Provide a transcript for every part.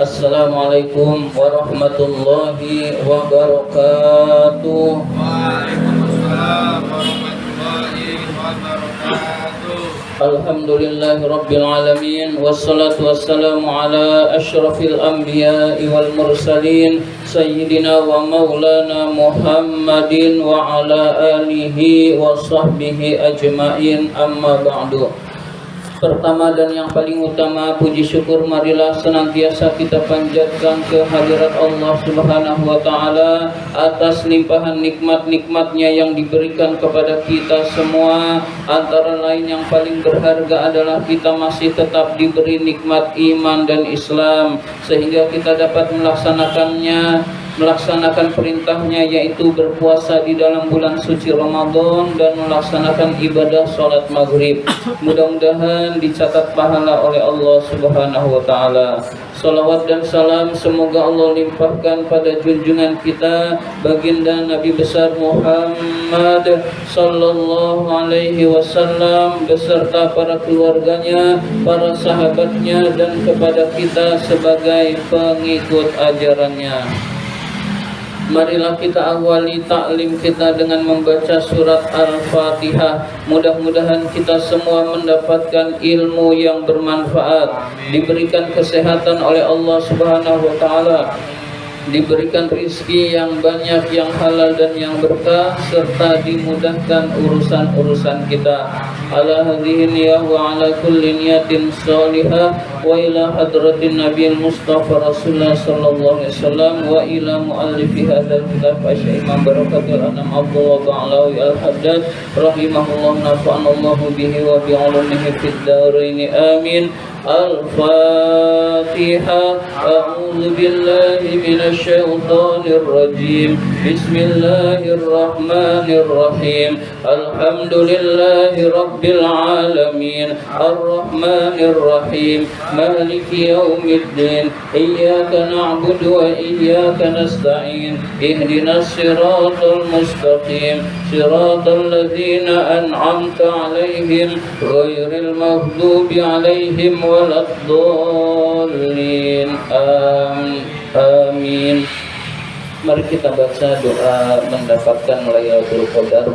Assalamualaikum warahmatullahi wabarakatuh. Waalaikumsalam warahmatullahi wabarakatuh. Alhamdulillahi rabbil alamin. Wassalatu wassalamu ala asyrafil anbiya'i wal mursalin Sayyidina wa maulana Muhammadin wa ala alihi wa sahbihi ajma'in, amma ba'du. Pertama dan yang paling utama, puji syukur marilah senantiasa kita panjatkan kehadirat Allah Subhanahu wa Ta'ala atas limpahan nikmat-nikmatnya yang diberikan kepada kita semua. Antara lain yang paling berharga adalah kita masih tetap diberi nikmat iman dan Islam, sehingga kita dapat melaksanakan perintahnya, yaitu berpuasa di dalam bulan suci Ramadan dan melaksanakan ibadah sholat maghrib. Mudah-mudahan dicatat pahala oleh Allah Subhanahu wa Ta'ala. Salawat dan salam semoga Allah limpahkan pada junjungan kita baginda Nabi besar Muhammad sallallahu alaihi wasallam beserta para keluarganya, para sahabatnya, dan kepada kita sebagai pengikut ajarannya. Marilah kita awali taklim kita dengan membaca surat Al-Fatihah. Mudah-mudahan kita semua mendapatkan ilmu yang bermanfaat, diberikan kesehatan oleh Allah Subhanahu wa Ta'ala, diberikan rizki yang banyak, yang halal dan yang berkah, serta dimudahkan urusan-urusan kita. Ala hadhihi niyah wa ala kulli niyatin salihah wa ila hadratin nabiyil mustafa rasulullah sallallahu alaihi wasallam wa ila muallifi hadzal kitab Syekh Imam Barakatul Anam Abdullah Ba'alawi Al-Haddad rahimahullah, nafa'anallahu bihi wa bi'ulumihi fid dharain amin. Al-Fatihah. A'udzu billahi minasy syaithanir rajim. Bismillahirrahmanirrahim. Alhamdulillahi rabbil alamin. Arrahmanir rahim. Maliki yaumiddin. Iyyaka na'budu wa iyyaka nasta'in. Ihdinas siratal mustaqim. Siratal ladzina an'amta 'alaihim ghairil maghdubi 'alaihim waladdallin. Amin. Mari kita baca doa mendapatkan Lailatul Qadar.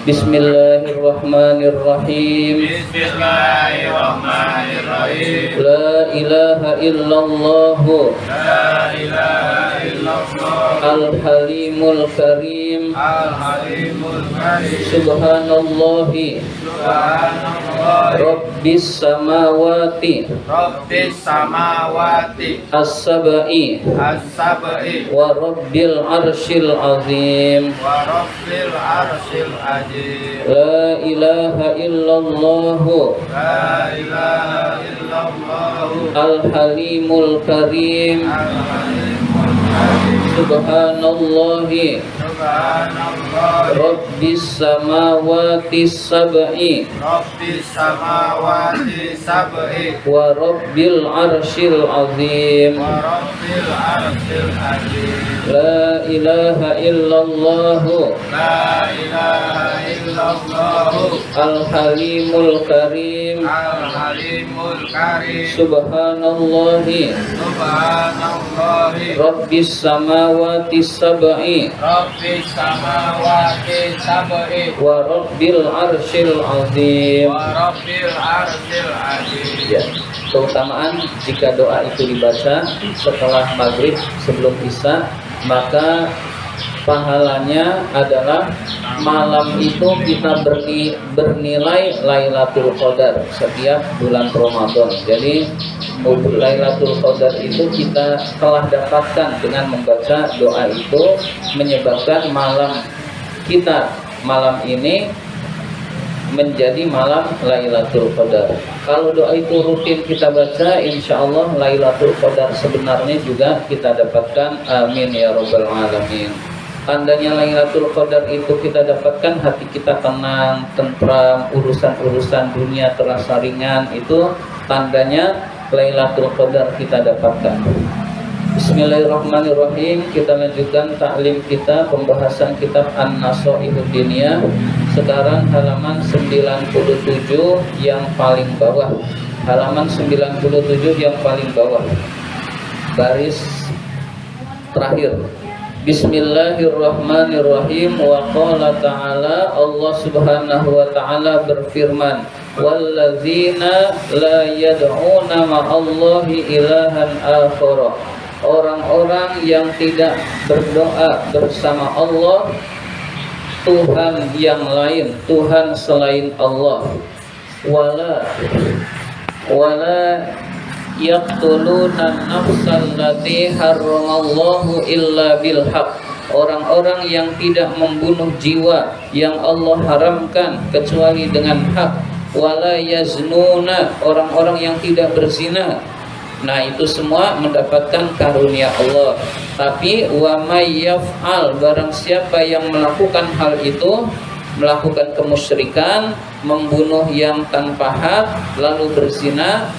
Bismillahirrahmanirrahim. Bismillahirrahmanirrahim. La ilaha illallah. La ilaha illallah. Al-Halimul Karim. Al-Halimul Karim. Subhanallahi Subhanallah. Rabbis samawati Rabbis samawati as-sab'i as-sab'i wa rabbil arsyil azim. wa rabbil arsyil azim. La ilaha illallah. La ilaha illallah. Al-Halimul Karim. Al-Halimul Karim. Subhanallahi Subhanallah. Rabbis samawati sab'i Rabbis samawati sab'i wa rabbil arsyil azim. wa rabbil arsyil azim. La ilaha illallah. La ilaha illallah. Al-Halimul Karim. Al-Halimul Karim. Subhanallahi Subhanallah. Rabbis samawati sab'i Rabbis samawati sab'i wa rabbil arsyil azim. wa rabbil arsyil azim. Ya, keutamaan jika doa itu dibaca setelah maghrib sebelum isya, maka pahalanya adalah malam itu kita bernilai Lailatul Qadar setiap bulan Ramadan. Jadi Lailatul Qadar itu kita telah dapatkan dengan membaca doa itu, menyebabkan malam kita malam ini menjadi malam Lailatul Qadar. Kalau doa itu rutin kita baca, insya Allah Lailatul Qadar sebenarnya juga kita dapatkan. Amin ya rabbal alamin. Tandanya Lailatul Qadar itu kita dapatkan hati kita tenang, tentram, urusan-urusan dunia terasa ringan. Itu tandanya Lailatul Qadar kita dapatkan. Bismillahirrahmanirrahim. Kita lanjutkan taklim kita, pembahasan kitab An-Nasaihud Diniyah. Sekarang halaman 97 yang paling bawah. halaman 97 yang paling bawah, baris terakhir. Bismillahirrahmanirrahim. Wa qala ta'ala, Allah subhanahu wa ta'ala berfirman, walladzina la yad'una ma'allahi ilahan akhara. Orang-orang yang tidak berdoa bersama Allah Tuhan yang lain, Tuhan selain Allah. Wala yaqtuluna an-nafsal lati harramallahu illa bil haqq. Orang-orang yang tidak membunuh jiwa yang Allah haramkan kecuali dengan hak. Wala yaznuna, orang-orang yang tidak berzina. Nah, itu semua mendapatkan karunia Allah. Tapi wa may yaf'al, barang siapa yang melakukan hal itu, melakukan kemusyrikan, membunuh yang tanpa hak, lalu berzina,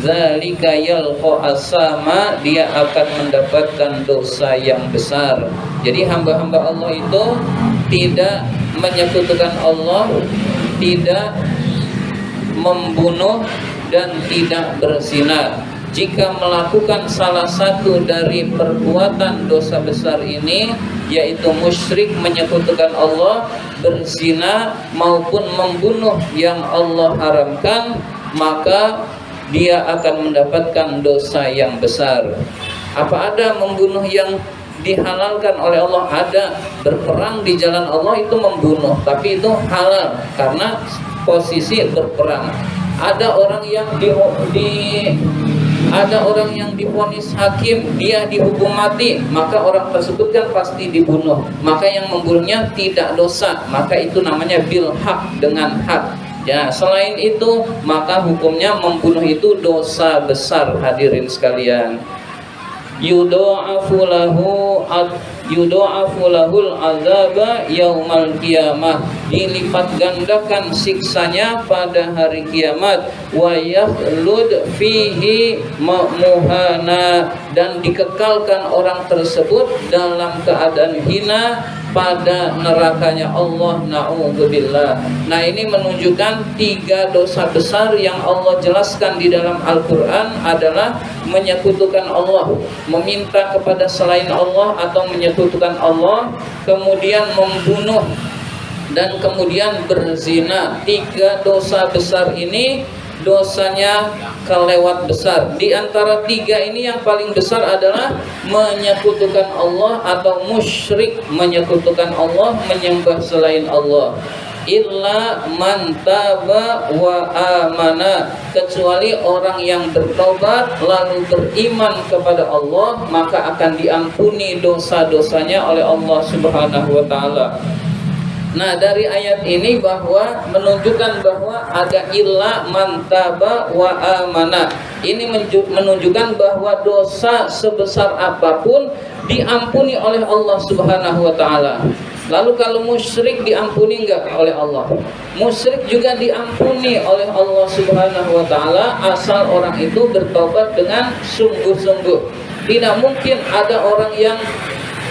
zalika yalqa asama, dia akan mendapatkan dosa yang besar. Jadi hamba-hamba Allah itu tidak menyekutukan Allah, tidak membunuh dan tidak berzina. Jika melakukan salah satu dari perbuatan dosa besar ini, yaitu musyrik, menyekutukan Allah, berzina maupun membunuh yang Allah haramkan, maka dia akan mendapatkan dosa yang besar. Apa ada membunuh yang dihalalkan oleh Allah? Ada. Berperang di jalan Allah itu membunuh, tapi itu halal karena posisi berperang. Ada orang yang divonis hakim, dia dihukum mati, maka orang tersebut kan pasti dibunuh. Maka yang membunuhnya tidak dosa, maka itu namanya bil haq, dengan hak. Ya, selain itu maka hukumnya membunuh itu dosa besar, hadirin sekalian. Yudha'afu lahul azaba yaumal qiyamah, dilipat gandakan siksanya pada hari kiamat. Wa yakhlud fihi muhana, dan dikekalkan orang tersebut dalam keadaan hina pada nerakanya Allah, na'udzubillah. Nah, ini menunjukkan 3 dosa besar yang Allah jelaskan di dalam Al-Quran adalah menyekutukan Allah, meminta kepada selain Allah atau menyekutukan Allah, kemudian membunuh, dan kemudian berzina. 3 dosa besar ini dosanya kelewat besar. Di antara 3 ini yang paling besar adalah menyekutukan Allah atau musyrik, menyekutukan Allah, menyembah selain Allah. Illa man taba wa amana, kecuali orang yang bertobat lalu beriman kepada Allah, maka akan diampuni dosa-dosanya oleh Allah Subhanahu wa taala. Nah, dari ayat ini bahwa menunjukkan bahwa ada illa man taba wa amana. Ini menunjukkan bahwa dosa sebesar apapun diampuni oleh Allah Subhanahu wa taala. Lalu kalau musyrik diampuni enggak oleh Allah? Musyrik juga diampuni oleh Allah Subhanahu wa taala asal orang itu bertobat dengan sungguh-sungguh. Tidak mungkin ada orang yang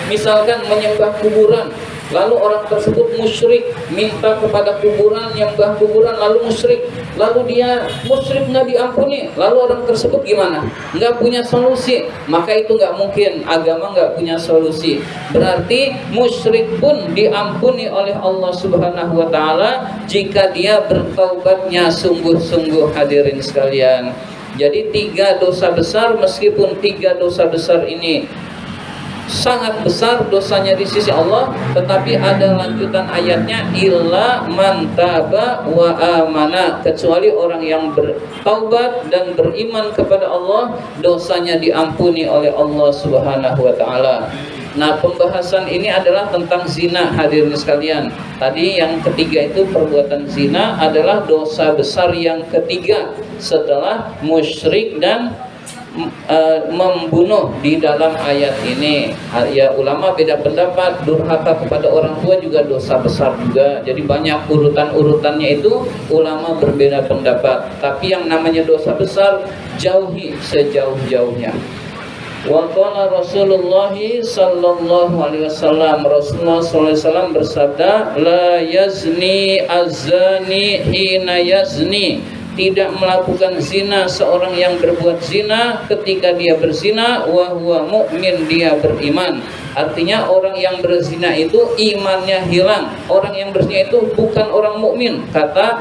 misalkan menyembah kuburan, lalu orang tersebut musyrik, minta kepada kuburan, nyembah kuburan, lalu musyrik, lalu dia musyrik nggak diampuni, lalu orang tersebut gimana? Nggak punya solusi. Maka itu nggak mungkin, agama nggak punya solusi. Berarti musyrik pun diampuni oleh Allah Subhanahu wa taala jika dia bertaubatnya sungguh-sungguh, hadirin sekalian. Jadi 3 dosa besar, meskipun 3 dosa besar ini sangat besar dosanya di sisi Allah, tetapi ada lanjutan ayatnya, illa man taba wa amana, kecuali orang yang bertaubat dan beriman kepada Allah, dosanya diampuni oleh Allah Subhanahu wa taala. Nah, pembahasan ini adalah tentang zina, hadirin sekalian. Tadi yang ketiga itu perbuatan zina adalah dosa besar yang ketiga setelah musyrik dan membunuh di dalam ayat ini. Ya, ulama beda pendapat. Durhaka kepada orang tua juga dosa besar juga. Jadi banyak urutan-urutannya itu ulama berbeda pendapat. Tapi yang namanya dosa besar jauhi sejauh-jauhnya. Wa qala Rasulullah sallallahu alaihi wasallam, Rasulullah sallallahu alaihi wasallam bersabda, la yazni az-zani hina yazni tidak melakukan zina seorang yang berbuat zina ketika dia berzina wa huwa mu'min, dia beriman. Artinya orang yang berzina itu imannya hilang. Orang yang berzina itu bukan orang mukmin, kata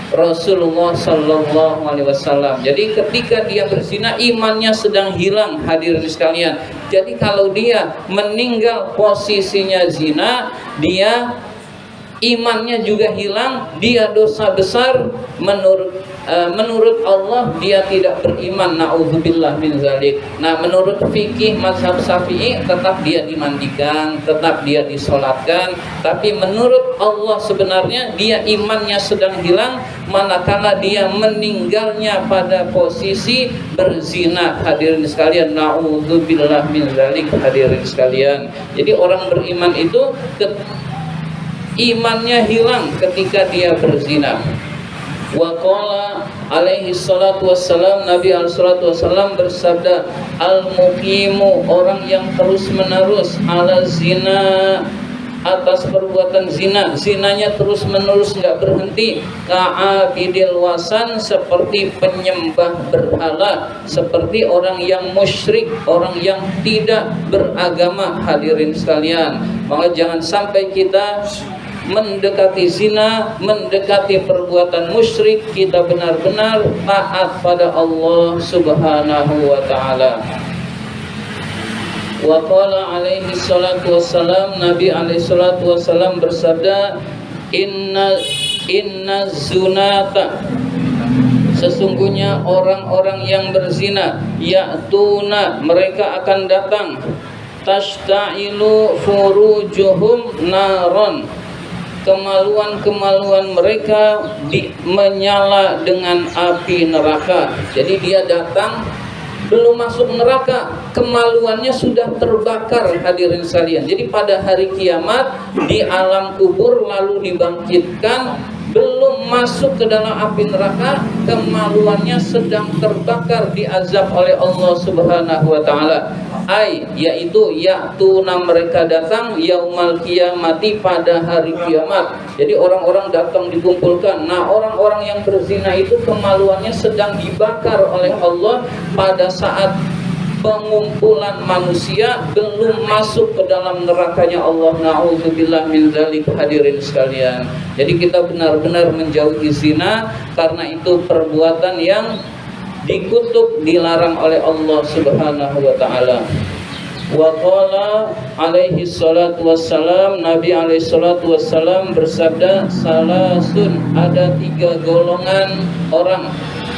Rasulullah sallallahu alaihi wasallam. Jadi ketika dia berzina imannya sedang hilang, hadirin sekalian. Jadi kalau dia meninggal posisinya zina, dia imannya juga hilang, dia dosa besar. Menurut Allah dia tidak beriman, naudzubillah min zalik. Nah, menurut fikih mazhab Syafi'i tetap dia dimandikan, tetap dia disolatkan, tapi menurut Allah sebenarnya dia imannya sedang hilang manakala dia meninggalnya pada posisi berzina, hadirin sekalian, naudzubillah min zalik, hadirin sekalian. Jadi orang beriman itu imannya hilang ketika dia berzina. Wa qala alaihi salatu wassalam, Nabi alaihi salatu wassalam bersabda, al-muqimu, orang yang terus menerus, ala zina, atas perbuatan zina, zinanya terus menerus nggak berhenti, ka'abidil wasan, seperti penyembah berhala, seperti orang yang musyrik, orang yang tidak beragama, hadirin sekalian. Maka jangan sampai kita mendekati zina, mendekati perbuatan musyrik, kita benar-benar taat pada Allah Subhanahu wa taala. Wa qala alaihi salatu wassalam, Nabi alaihi salatu wassalam bersabda, inna zunata, sesungguhnya orang-orang yang berzina, ya'tuna, mereka akan datang, tashta'ilu furujuhum naron, kemaluan-kemaluan mereka menyala dengan api neraka. Jadi dia datang belum masuk neraka, kemaluannya sudah terbakar, hadirin sekalian. Jadi pada hari kiamat di alam kubur lalu dibangkitkan, belum masuk ke dalam api neraka, kemaluannya sedang terbakar, diazab oleh Allah Subhanahu wa taala. Yaitu ya'tuna, mereka datang, yaumal kiamati, pada hari kiamat. Jadi orang-orang datang dikumpulkan. Nah, orang-orang yang berzina itu kemaluannya sedang dibakar oleh Allah pada saat pengumpulan manusia, belum masuk ke dalam nerakanya Allah. Na'udzubillah min dzalik, hadirin sekalian. Jadi kita benar-benar menjauhi zina, karena itu perbuatan yang dikutuk, dilarang oleh Allah Subhanahu wa taala. Wa qala alaihi salatu wassalam, Nabi alaihi salatu wassalam bersabda, salasun, ada 3 golongan orang,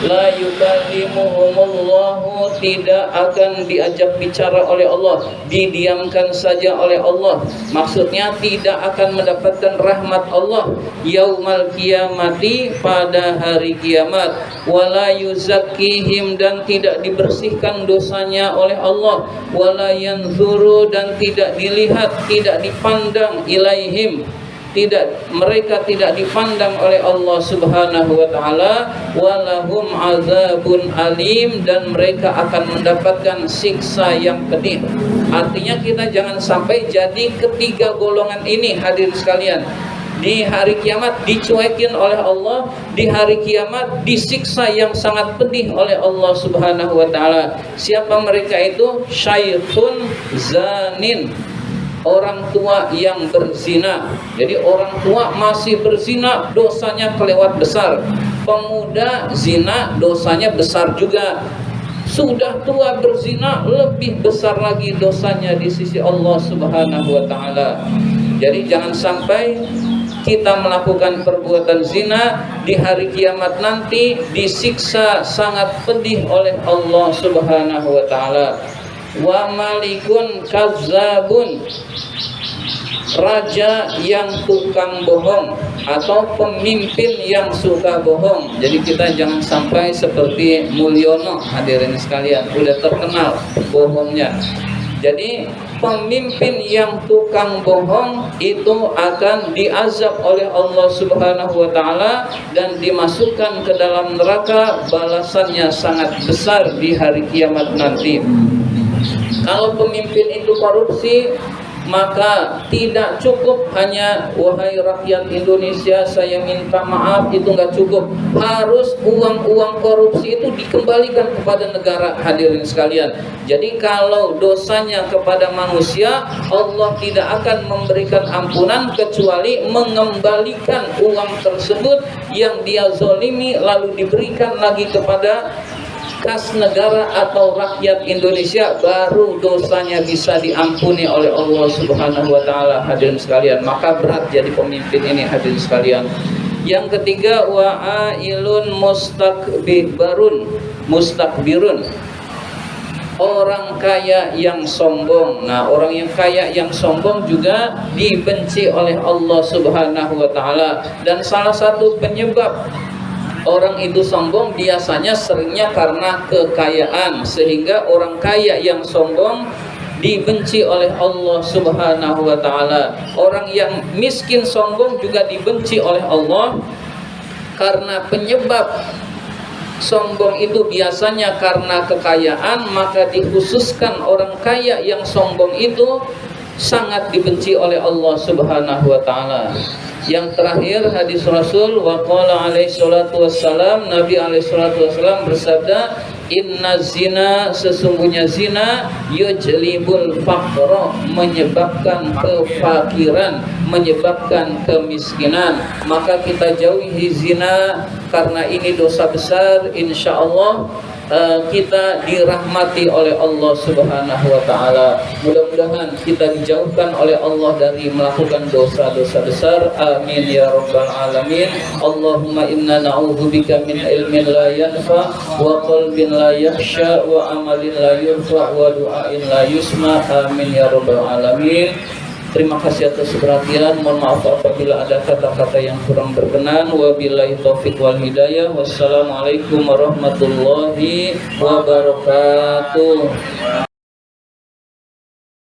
la yukallimuhumullahu, tidak akan diajak bicara oleh Allah, didiamkan saja oleh Allah, maksudnya tidak akan mendapatkan rahmat Allah yaumal kiamati, pada hari kiamat, wala yuzakkihim, dan tidak dibersihkan dosanya oleh Allah, wala yanzuru, dan tidak dilihat, tidak dipandang, ilaihim, mereka tidak dipandang oleh Allah Subhanahu wa taala, walahum azabun alim, dan mereka akan mendapatkan siksa yang pedih. Artinya kita jangan sampai jadi ketiga golongan ini, hadirin sekalian. Di hari kiamat dicuekin oleh Allah, di hari kiamat disiksa yang sangat pedih oleh Allah Subhanahu wa taala. Siapa mereka itu? Syaikhun zanin, orang tua yang berzina. Jadi orang tua masih berzina, dosanya kelewat besar. Pemuda zina, dosanya besar juga. Sudah tua berzina, lebih besar lagi dosanya di sisi Allah Subhanahu wa taala. Jadi jangan sampai kita melakukan perbuatan zina, di hari kiamat nanti disiksa sangat pedih oleh Allah Subhanahu wa taala. Wa malikun kazzabun, raja yang tukang bohong, atau pemimpin yang suka bohong. Jadi kita jangan sampai seperti Mulyono, hadirin sekalian, udah terkenal bohongnya. Jadi pemimpin yang tukang bohong itu akan diazab oleh Allah Subhanahu wa taala dan dimasukkan ke dalam neraka, balasannya sangat besar di hari kiamat nanti. Kalau pemimpin itu korupsi, Maka tidak cukup hanya wahai rakyat Indonesia saya minta maaf, itu nggak cukup. Harus uang-uang korupsi itu dikembalikan kepada negara, hadirin sekalian. Jadi kalau dosanya kepada manusia, Allah tidak akan memberikan ampunan kecuali mengembalikan uang tersebut yang dia zolimi lalu diberikan lagi kepada kas negara atau rakyat Indonesia, baru dosanya bisa diampuni oleh Allah Subhanahu wa taala, hadirin sekalian. Maka berat jadi pemimpin ini, hadirin sekalian. Yang ketiga, wa'ailun mustakbirun. Orang kaya yang sombong. Nah, orang yang kaya yang sombong juga dibenci oleh Allah Subhanahu wa taala. Dan salah satu penyebab orang itu sombong biasanya seringnya karena kekayaan, sehingga orang kaya yang sombong dibenci oleh Allah Subhanahu wa taala. Orang yang miskin sombong juga dibenci oleh Allah, karena penyebab sombong itu biasanya karena kekayaan, maka dikhususkan orang kaya yang sombong itu sangat dibenci oleh Allah Subhanahu wa taala. Yang terakhir, hadis Rasul waqala alaihi salatu wassalam, Nabi alaihi salatu wassalam bersabda, inna zina, sesungguhnya zina, yujlibul faqra, menyebabkan kefakiran, menyebabkan kemiskinan. Maka kita jauhi zina, karena ini dosa besar. Insyaallah kita dirahmati oleh Allah Subhanahu wa taala. Mudah-mudahan kita dijauhkan oleh Allah dari melakukan dosa-dosa besar. Amin ya rabbal alamin. Allahumma inna na'udzubika min ilmin la yanfa wa qalbin la yakhsha wa amalin la yurfa wa du'ain la yusma. Amin ya rabbal alamin. Terima kasih atas perhatian. Mohon maaf apabila ada kata-kata yang kurang berkenan. Wabillahi taufiq wal hidayah. Wassalamualaikum warahmatullahi wabarakatuh.